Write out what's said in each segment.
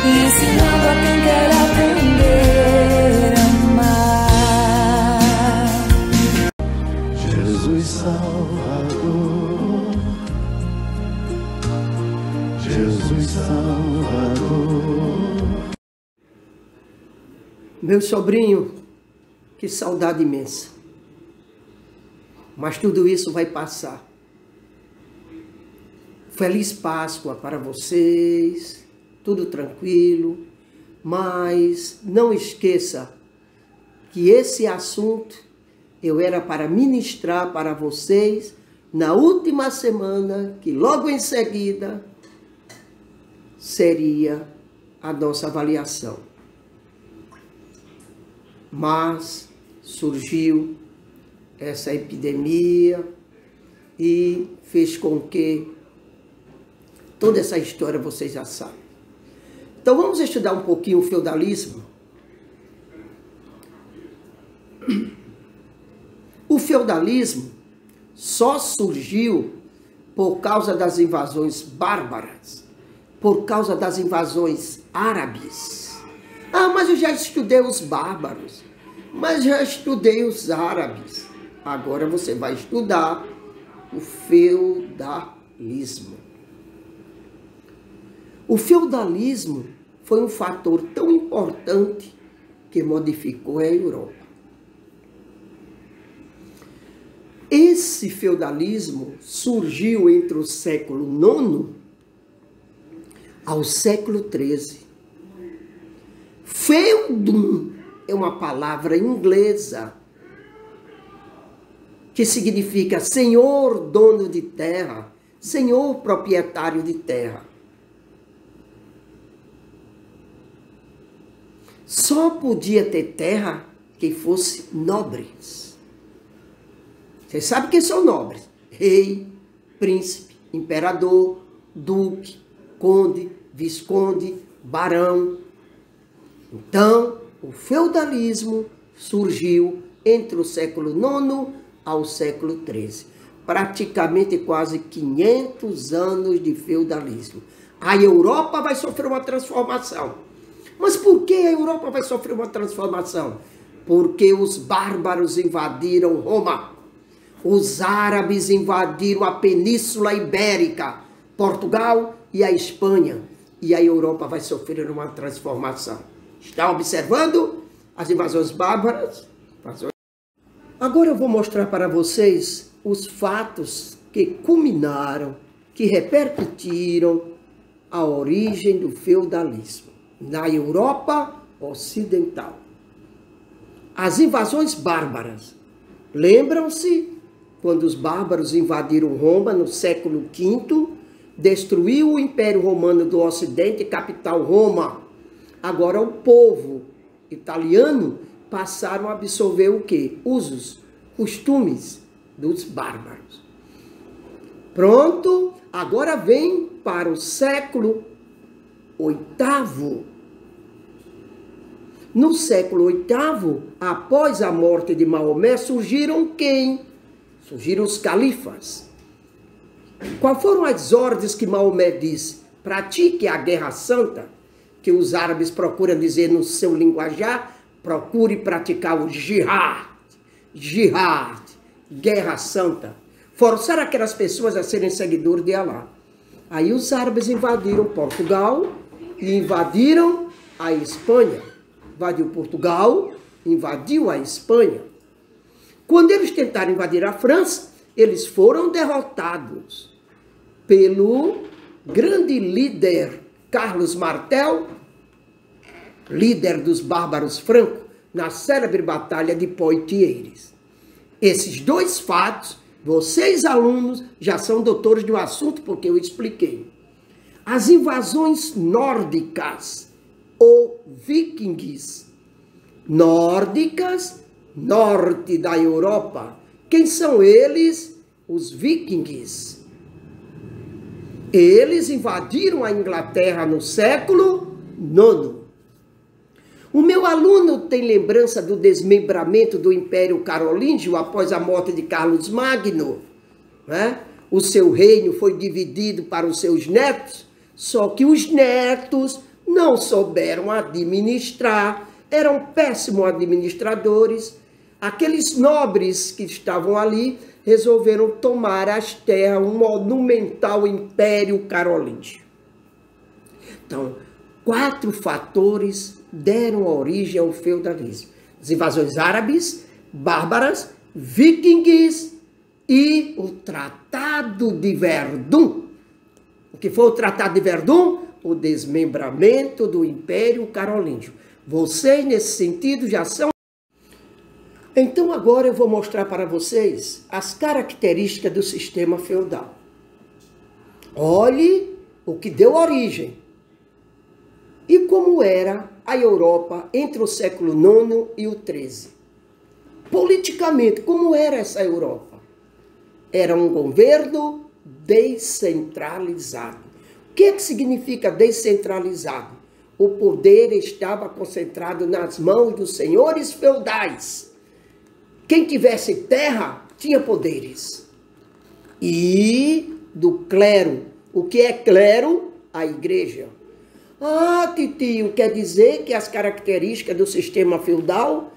ensinando a quem quer aprender a amar. Jesus Salvador, Jesus Salvador. Meu sobrinho, que saudade imensa. Mas tudo isso vai passar. Feliz Páscoa para vocês, tudo tranquilo, mas não esqueça que esse assunto eu era para ministrar para vocês na última semana, que logo em seguida seria a nossa avaliação. Mas surgiu essa epidemia e fez com que toda essa história vocês já sabem. Então vamos estudar um pouquinho o feudalismo. O feudalismo só surgiu por causa das invasões bárbaras, por causa das invasões árabes. Ah, mas eu já estudei os bárbaros, mas já estudei os árabes. Agora você vai estudar o feudalismo. O feudalismo foi um fator tão importante que modificou a Europa. Esse feudalismo surgiu entre o século IX ao século XIII. Feudum é uma palavra inglesa que significa senhor dono de terra, senhor proprietário de terra. Só podia ter terra quem fosse nobres. Vocês sabem quem são nobres? Rei, príncipe, imperador, duque, conde, visconde, barão. Então, o feudalismo surgiu entre o século IX ao século XIII. Praticamente quase 500 anos de feudalismo. A Europa vai sofrer uma transformação. Mas por que a Europa vai sofrer uma transformação? Porque os bárbaros invadiram Roma. Os árabes invadiram a Península Ibérica, Portugal e a Espanha. E a Europa vai sofrer uma transformação. Está observando as invasões bárbaras? Agora eu vou mostrar para vocês os fatos que culminaram, que repercutiram a origem do feudalismo na Europa Ocidental. As invasões bárbaras. Lembram-se quando os bárbaros invadiram Roma no século V, destruiu o Império Romano do Ocidente, capital Roma. Agora o povo italiano passaram a absorver o quê? Usos, costumes dos bárbaros. Pronto, agora vem para o século VIII. No século VIII, após a morte de Maomé, surgiram quem? Surgiram os califas. Quais foram as ordens que Maomé disse? Pratique a guerra santa, que os árabes procuram dizer no seu linguajar, procure praticar o jihad, guerra santa. Forçar aquelas pessoas a serem seguidores de Alá. Aí os árabes invadiram Portugal e invadiram a Espanha. Invadiu Portugal, invadiu a Espanha. Quando eles tentaram invadir a França, eles foram derrotados pelo grande líder Carlos Martel, líder dos bárbaros francos, na célebre batalha de Poitiers. Esses dois fatos, vocês alunos já são doutores do assunto porque eu expliquei. As invasões nórdicas ou vikings, nórdicas, norte da Europa. Quem são eles? Os vikings. Eles invadiram a Inglaterra no século IX. O meu aluno tem lembrança do desmembramento do Império Carolíngio após a morte de Carlos Magno, né? O seu reino foi dividido para os seus netos, só que os netos não souberam administrar, eram péssimos administradores. Aqueles nobres que estavam ali resolveram tomar as terras, um monumental império carolíngio. Então, 4 fatores deram origem ao feudalismo: as invasões árabes, bárbaras, vikings e o Tratado de Verdun. O que foi o Tratado de Verdun? O desmembramento do Império Carolíngio. Vocês, nesse sentido, já são... Então, agora eu vou mostrar para vocês as características do sistema feudal. Olhe o que deu origem e como era a Europa entre o século IX e o XIII. Politicamente, como era essa Europa? Era um governo descentralizado. O que é que significa descentralizado? O poder estava concentrado nas mãos dos senhores feudais. Quem tivesse terra tinha poderes. E do clero. O que é clero? A igreja. Ah, titio, quer dizer que as características do sistema feudal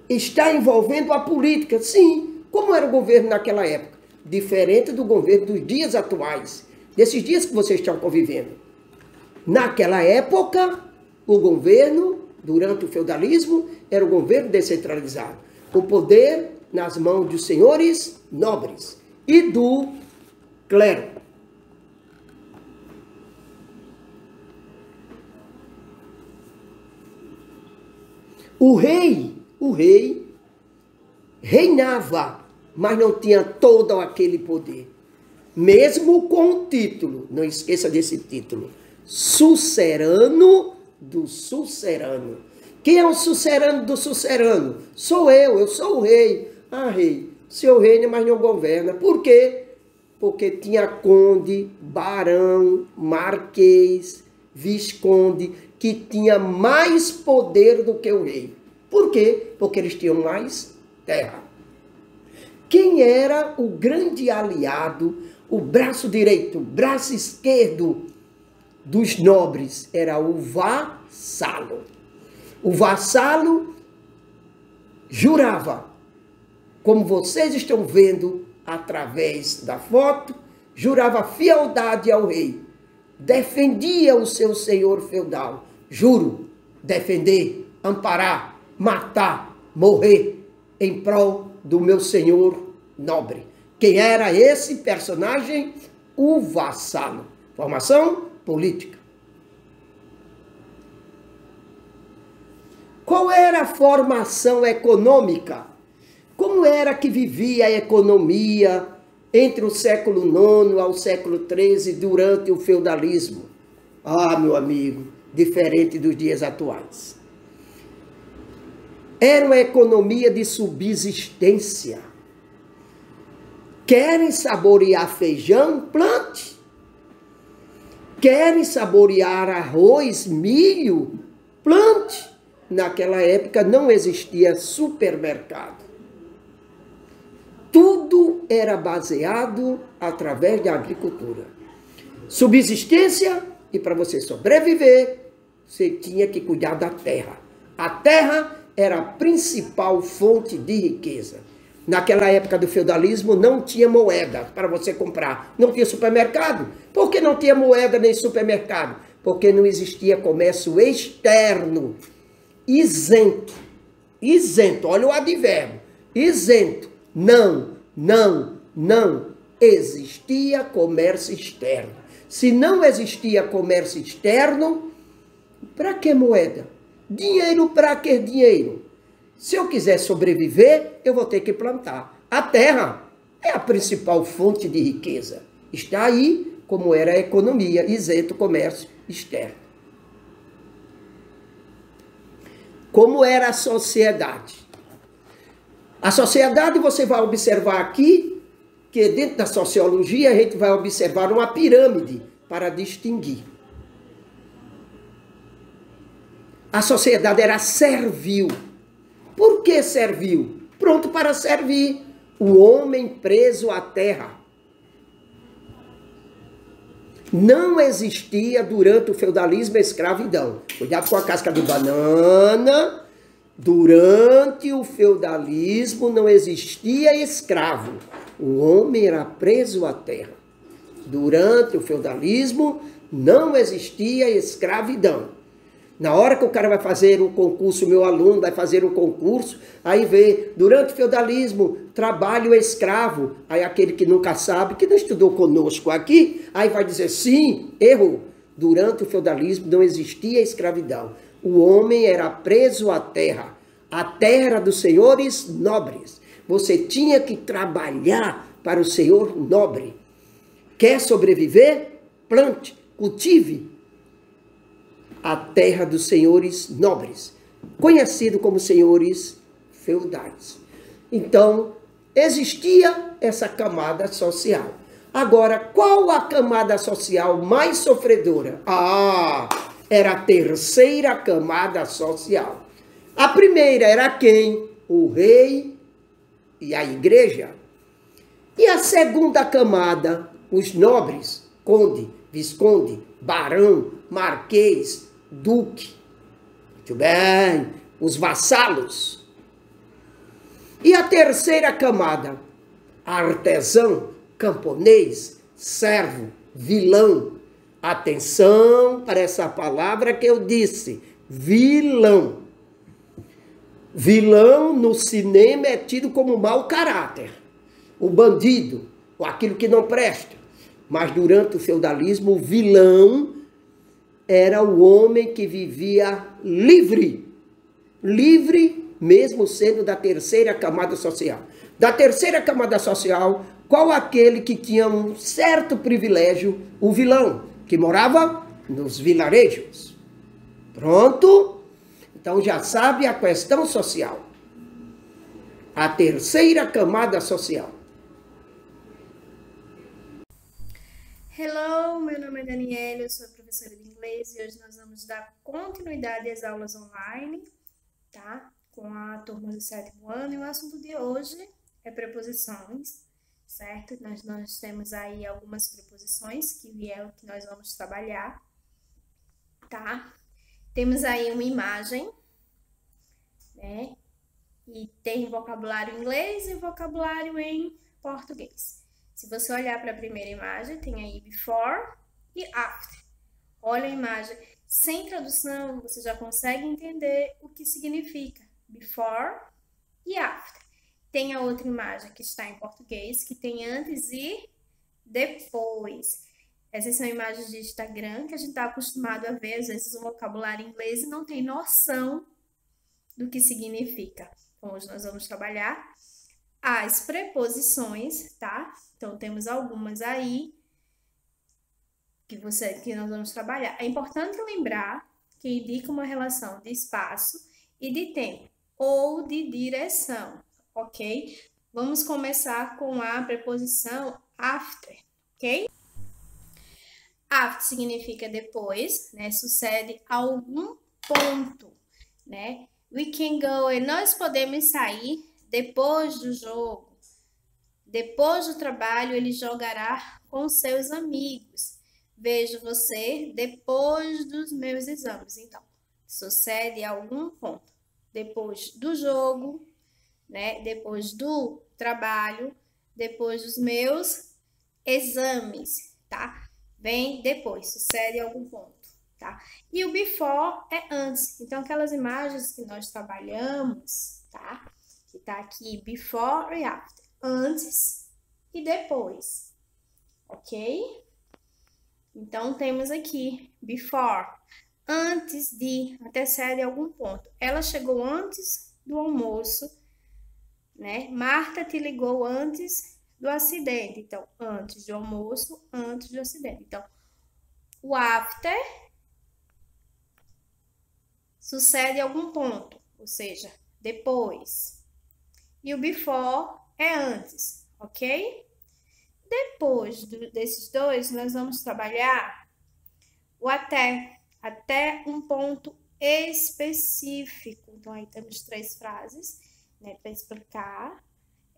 está envolvendo a política? Sim. Como era o governo naquela época? Diferente do governo dos dias atuais, desses dias que vocês estão convivendo. Naquela época, o governo, durante o feudalismo, era o governo descentralizado. O poder nas mãos dos senhores nobres e do clero. O rei reinava, mas não tinha todo aquele poder. Mesmo com o título, não esqueça desse título, sucerano do sucerano. Quem é o sucerano do sucerano? Sou eu sou o rei. Ah, rei, o senhor reina, mas não governa. Por quê? Porque tinha conde, barão, marquês, visconde, que tinha mais poder do que o rei. Por quê? Porque eles tinham mais terra. Quem era o grande aliado, o braço direito, o braço esquerdo dos nobres? Era o vassalo. O vassalo jurava, como vocês estão vendo através da foto, jurava fialdade ao rei. Defendia o seu senhor feudal. Juro, defender, amparar, matar, morrer em prol do meu senhor nobre. Quem era esse personagem? O vassalo. Formação política. Qual era a formação econômica? Como era que vivia a economia entre o século IX ao século XIII, durante o feudalismo? Ah, meu amigo, diferente dos dias atuais. Era uma economia de subsistência. Querem saborear feijão? Plante. Querem saborear arroz, milho? Plante. Naquela época não existia supermercado. Tudo era baseado através da agricultura. Subsistência, e para você sobreviver, você tinha que cuidar da terra. A terra era a principal fonte de riqueza. Naquela época do feudalismo não tinha moeda para você comprar. Não tinha supermercado. Por que não tinha moeda nem supermercado? Porque não existia comércio externo. Isento. Isento. Olha o advérbio. Isento. Não existia comércio externo. Se não existia comércio externo, para que moeda? Dinheiro, para que dinheiro? Se eu quiser sobreviver, eu vou ter que plantar. A terra é a principal fonte de riqueza. Está aí como era a economia, isento comércio externo. Como era a sociedade? A sociedade, você vai observar aqui, que dentro da sociologia a gente vai observar uma pirâmide para distinguir. A sociedade era servil. Por que servil? Pronto para servir. O homem preso à terra. não existia durante o feudalismo a escravidão. Cuidado com a casca de banana. Durante o feudalismo não existia escravo. O homem era preso à terra. Durante o feudalismo não existia escravidão. Na hora que o cara vai fazer um concurso, meu aluno vai fazer um concurso, aí vê, durante o feudalismo, trabalho escravo. Aí aquele que nunca sabe, que não estudou conosco aqui, aí vai dizer, sim, errou. Durante o feudalismo não existia escravidão. O homem era preso à terra. A terra era dos senhores nobres. Você tinha que trabalhar para o senhor nobre. Quer sobreviver? Plante, cultive. A terra dos senhores nobres, conhecido como senhores feudais. Então, existia essa camada social. Agora, qual a camada social mais sofredora? Era a terceira camada social. A primeira era quem? O rei e a igreja. E a segunda camada, os nobres, conde, visconde, barão, marquês, duque. Muito bem, os vassalos. E a terceira camada, artesão, camponês, servo, vilão. Atenção para essa palavra que eu disse, vilão. Vilão no cinema é tido como mau caráter, o bandido, ou aquilo que não presta. Mas durante o feudalismo, o vilão era o homem que vivia livre. Livre, mesmo sendo da terceira camada social. Da terceira camada social, qual aquele que tinha um certo privilégio? O vilão, que morava nos vilarejos. Pronto? Então já sabe a questão social. A terceira camada social. Hello, meu nome é Daniela, eu sou professora de inglês e hoje nós vamos dar continuidade às aulas online, tá? Com a turma do 7º ano e o assunto de hoje é preposições, certo? Nós temos aí algumas preposições que é o que nós vamos trabalhar, tá? Temos aí uma imagem, né? E tem vocabulário em inglês e vocabulário em português. Se você olhar para a primeira imagem, tem aí before e after. Olha a imagem. Sem tradução, você já consegue entender o que significa before e after. Tem a outra imagem que está em português, que tem antes e depois. Essas são imagens de Instagram que a gente está acostumado a ver, às vezes, um vocabulário em inglês e não tem noção do que significa. Então, hoje nós vamos trabalhar as preposições, tá? Então, temos algumas aí que nós vamos trabalhar. É importante lembrar que indica uma relação de espaço e de tempo, ou de direção, ok? Vamos começar com a preposição after, ok? After significa depois, né? Sucede a algum ponto, né? We can go, e nós podemos sair depois do jogo. Depois do trabalho, ele jogará com seus amigos. Vejo você depois dos meus exames. Então, sucede a algum ponto. Depois do jogo, né? Depois do trabalho, depois dos meus exames, tá? Vem depois, sucede a algum ponto, tá? E o before é antes. Então, aquelas imagens que nós trabalhamos, tá? Que tá aqui, before e after. Antes e depois, ok? Então, temos aqui, before, antes de, antecede algum ponto. Ela chegou antes do almoço, né? Marta te ligou antes do acidente. Então, antes do almoço, antes do acidente. Então, o after sucede algum ponto, ou seja, depois. E o before é antes, ok? Depois desses dois, nós vamos trabalhar o até um ponto específico. Então, aí temos 3 frases, né, para explicar.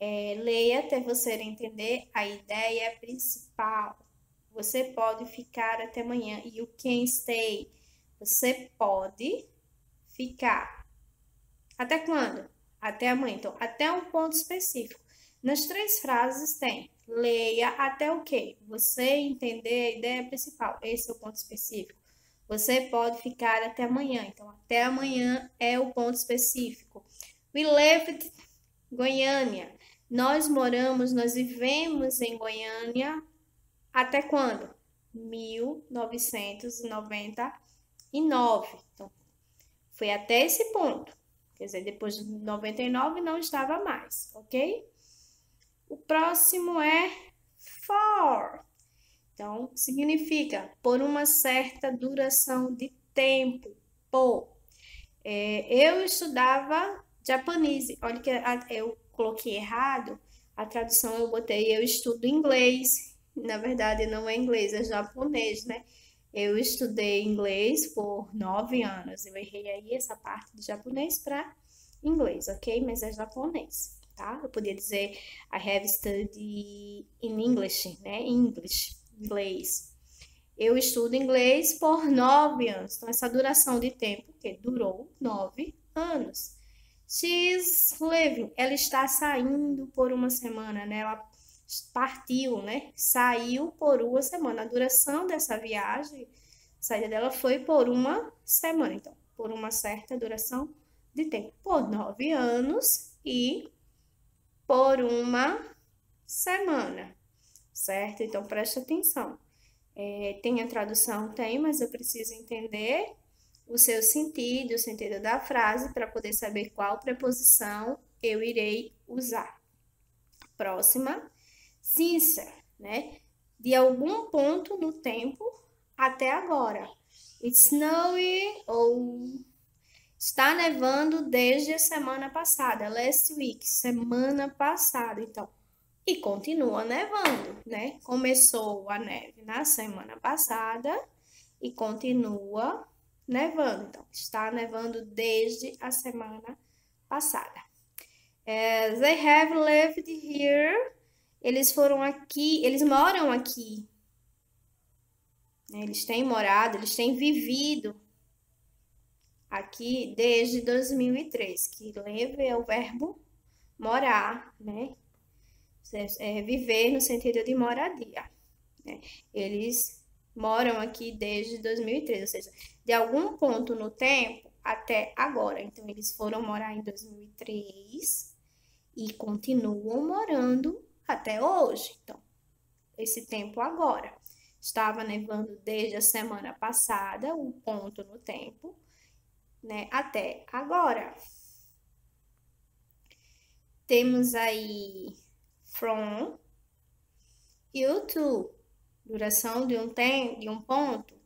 Leia até você entender a ideia principal, Você pode ficar até amanhã. You can stay. Você pode ficar. Até quando? Até amanhã. Então, até um ponto específico. Nas 3 frases tem leia até o quê? Você entender a ideia principal. Esse é o ponto específico. Você pode ficar até amanhã. Então, até amanhã é o ponto específico. We lived Goiânia. Nós vivemos em Goiânia até quando? 1999. Então, foi até esse ponto. Quer dizer, depois de 99 não estava mais, ok? O próximo é for. Então, significa por uma certa duração de tempo. Eu estudava japonês. Olha que eu coloquei errado. A tradução eu botei eu estudo inglês. Na verdade, não é inglês, é japonês, né? Eu estudei inglês por 9 anos. Eu errei aí essa parte de japonês para inglês, ok? Mas é japonês, tá? Eu podia dizer I have studied in English, né? Inglês. Eu estudo inglês por 9 anos. Então, essa duração de tempo, que durou 9 anos. She's leaving. Ela está saindo por uma semana, né? Ela partiu, né? Saiu por uma semana. A duração dessa viagem, a saída dela foi por uma semana. Então, por uma certa duração de tempo. Por 9 anos e por uma semana. Certo? Então, preste atenção. Tem a tradução? Tem, mas eu preciso entender o seu sentido, o sentido da frase, para poder saber qual preposição eu irei usar. Próxima. Since, né? De algum ponto no tempo até agora. It's snowy ou está nevando desde a semana passada. Last week, semana passada. Então, e continua nevando, né? Começou a neve na semana passada e continua nevando. Então, está nevando desde a semana passada. They have lived here. Eles foram aqui, eles moram aqui. Eles têm morado, eles têm vivido aqui desde 2003. Que live é o verbo morar, né? Viver no sentido de moradia, né? Eles moram aqui desde 2003, ou seja, de algum ponto no tempo até agora. Então, eles foram morar em 2003 e continuam morando até hoje. Então, esse tempo agora. Estava nevando desde a semana passada, um ponto no tempo, né, até agora. Temos aí from you to, duração de um ponto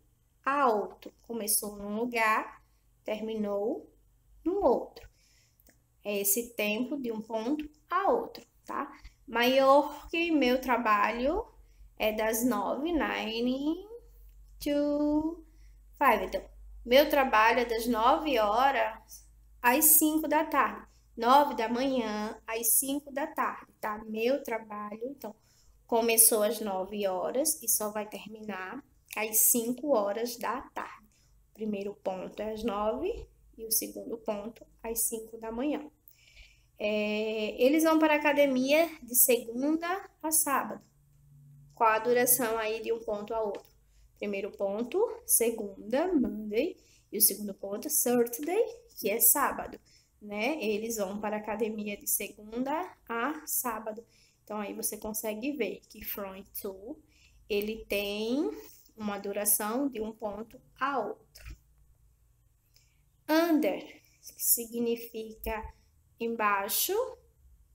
a outro. Começou num lugar, terminou no outro. É esse tempo de um ponto a outro, tá? My work, meu trabalho, é das 9 to 5. Então, meu trabalho é das 9 horas às 5 da tarde. 9 da manhã às 5 da tarde, tá? Meu trabalho, então, começou às 9 horas e só vai terminar às 5 horas da tarde. O primeiro ponto é às 9 e o segundo ponto às 5 da manhã. Eles vão para a academia de segunda a sábado. Qual a duração aí de um ponto a outro? Primeiro ponto, segunda, Monday, e o segundo ponto, Saturday, que é sábado, né? Eles vão para a academia de segunda a sábado. Então, aí você consegue ver que from to, ele tem uma duração de um ponto a outro. Under, que significa embaixo,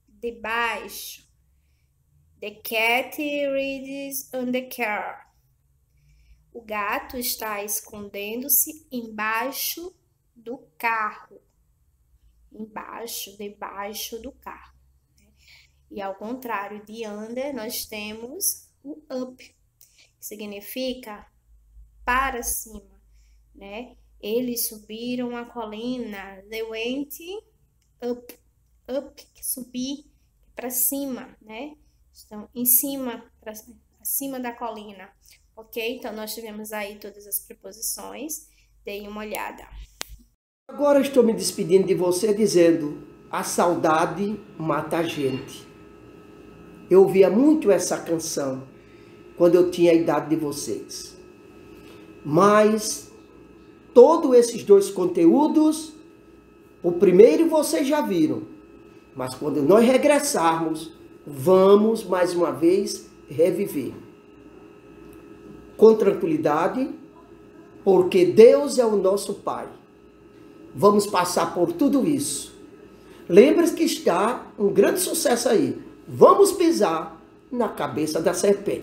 debaixo. The cat reads on the car. O gato está escondendo-se embaixo do carro. Embaixo, debaixo do carro. E ao contrário de under, nós temos o up, que significa para cima, né? Eles subiram a colina. They went up. Up, subir para cima, né? Estão em cima, acima da colina. Ok? Então, nós tivemos aí todas as preposições. Deem uma olhada. Agora estou me despedindo de você dizendo: a saudade mata a gente. Eu ouvia muito essa canção quando eu tinha a idade de vocês. Mas todos esses dois conteúdos, o primeiro vocês já viram. Mas quando nós regressarmos, vamos mais uma vez reviver. Com tranquilidade, porque Deus é o nosso Pai. Vamos passar por tudo isso. Lembre-se que está um grande sucesso aí. Vamos pisar na cabeça da serpente.